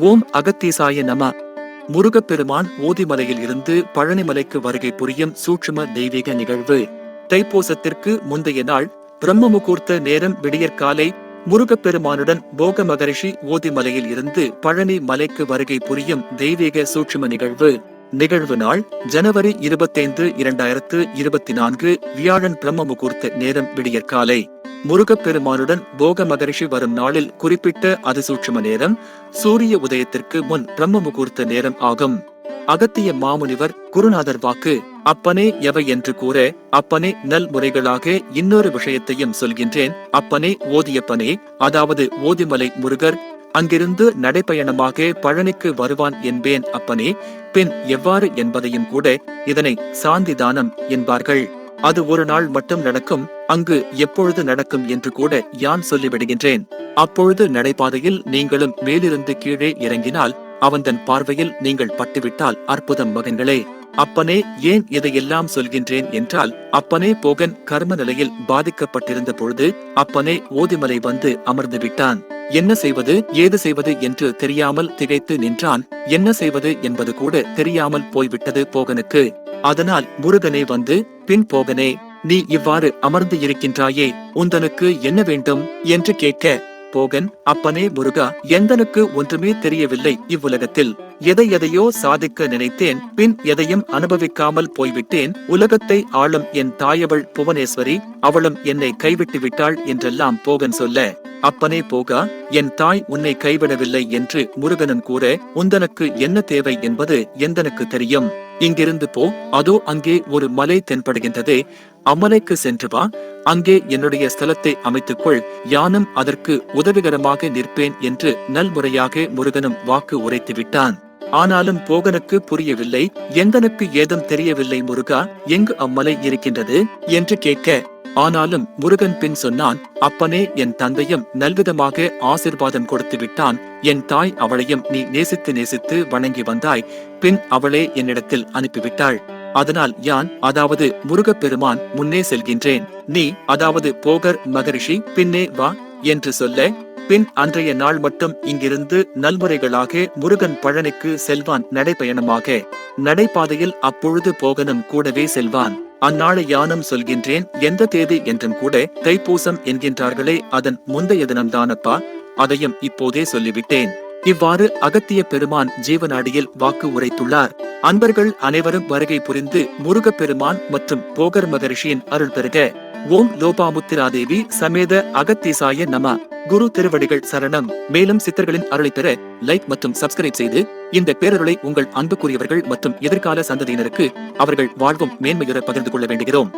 ஓம் அகத்தீசாய நம. முருகப்பெருமான் ஓதிமலையில் இருந்து பழனிமலைக்கு வருகை புரியும் சூட்சும தெய்வீக நிகழ்வு. தைப்பூசத்திற்கு முந்தைய நாள் பிரம்ம முகூர்த்த நேரம் விடியற்காலை முருகப்பெருமானுடன் போக மகரிஷி ஓதிமலையில் இருந்து பழனி மலைக்கு வருகை புரியும் தெய்வீக சூட்சும நிகழ்வு. நிகழ்வு நாள் ஜனவரி 25, 2024 வியாழன். பிரம்ம முகூர்த்த நேரம் விடியற்காலை. முருகப்பெருமானுடன் போக மகரிஷி வரும் நாளில் குறிப்பிட்ட அதிசூட்சும நேரம் சூரிய உதயத்திற்கு முன் பிரம்ம முகூர்த்த நேரம் ஆகும். அகத்திய மாமுனிவர் குருநாதர் வாக்கு. அப்பனே எவை என்று கூற, அப்பனே நல் முறைகளாக இன்னொரு விஷயத்தையும் சொல்கின்றேன். அப்பனே ஓதியப்பனே, அதாவது ஓதிமலை முருகர் அங்கிருந்து நடைப்பயணமாக பழனிக்கு வருவான் என்பேன். அப்பனே பின் எவ்வாறு என்பதையும் கூட இதனை சாந்தி தானம் என்பார்கள். அது ஒரு நாள் மட்டும் நடக்கும். அங்கு எப்பொழுது நடக்கும் என்று கூட யான் சொல்லிவிடுகின்றேன். அப்பொழுது நடைபாதையில் நீங்களும் மேலிருந்து கீழே இறங்கினால் அவன் பார்வையில் நீங்கள் பட்டுவிட்டால் அற்புதம் மகன்களே. அப்பனே ஏன் இதையெல்லாம் சொல்கின்றேன் என்றால், அப்பனே போகன் கர்ம நிலையில் பாதிக்கப்பட்டிருந்த பொழுது அப்பனே ஓதிமலை வந்து அமர்ந்து விட்டான். என்ன செய்வது ஏது செய்வது என்று தெரியாமல் திகைத்து நின்றான். என்ன செய்வது என்பது கூட தெரியாமல் போய்விட்டது போகனுக்கு. அதனால் முருகனே வந்து, பின் போகனே, நீ இவ்வாறு அமர்ந்து இருக்கின்றாயே, உந்தனுக்கு என்ன வேண்டும் என்று கேட்க, போகன், அப்பனே முருகா, எந்தனுக்கு ஒன்றுமே தெரியவில்லை இவ்வுலகத்தில். எதையோ சாதிக்க நினைத்தேன், பின் எதையும் அனுபவிக்காமல் போய்விட்டேன். உலகத்தை ஆளும் என் தாயவள் புவனேஸ்வரி, அவளும் என்னை கைவிட்டு விட்டாள் என்றெல்லாம் போகன் சொல்ல, அப்பனே போகா, என் தாய் உன்னை கைவிடவில்லை என்று முருகனும் கூற, உந்தனுக்கு என்ன தேவை என்பது எந்தனுக்கு தெரியும். இங்கிருந்து போ, அதோ அங்கே ஒரு மலை தென்படுகின்றதே, அம்மலைக்கு சென்று வா. அங்கே என்னுடைய ஸ்தலத்தை அமைத்துக்கொள், யானும் அதற்கு உதவிகரமாக நிற்பேன் என்று நல்முறையாக முருகனும் வாக்கு உரைத்து விட்டான். ஆனாலும் போகனுக்கு புரியவில்லை. எந்தனுக்கு ஏதும் தெரியவில்லை முருகா, எங்கு அம்மலை இருக்கின்றது என்று கேட்க, ஆனாலும் முருகன் பின் சொன்னான், அப்பனே என் தந்தையும் நல்விதமாக ஆசிர்வாதம் கொடுத்து விட்டான். என் தாய் அவளையும் நீ நேசித்து வணங்கி வந்தாய். பின் அவளே என்னிடத்தில் அனுப்பிவிட்டாள். அதனால் யான், அதாவது முருகப்பெருமான் முன்னே செல்கின்றேன். நீ, அதாவது போகர் மகரிஷி பின்னே வா என்று சொல்ல, பின் அன்றைய நாள் மட்டும் இங்கிருந்து நல்முறைகளாக முருகன் பழனிக்கு செல்வான் நடைப்பயணமாக. நடைபாதையில் அப்பொழுது போகனும் கூடவே செல்வான். அந்நாளை யானும் சொல்கின்றேன். எந்த தேதி என்றும் கூட தைப்பூசம் என்கின்றார்களே, அதன் முந்தைய தினம்தானப்பா, அதையும் இப்போதே சொல்லிவிட்டேன். இவ்வாறு அகத்திய பெருமான் ஜீவநாடியில் வாக்கு உரைத்துள்ளார். அன்பர்கள் அனைவரும் வருகை புரிந்து முருகப்பெருமான் மற்றும் போகர் மகரிஷியின் அருள் பெறுக. ஓம் லோபாமுத்திராதேவி சமேத அகத்தீசாய நம. குரு திருவடிகள் சரணம். மேலும் சித்தர்களின் அருளை பெற லைக் மற்றும் சப்ஸ்கிரைப் செய்து இந்த பேரருளை உங்கள் அன்புக்குரியவர்கள் மற்றும் எதிர்கால சந்ததியினருக்கு அவர்கள் வாழ்வும் மேன்மையுற பகிர்ந்து கொள்ள வேண்டுகிறோம்.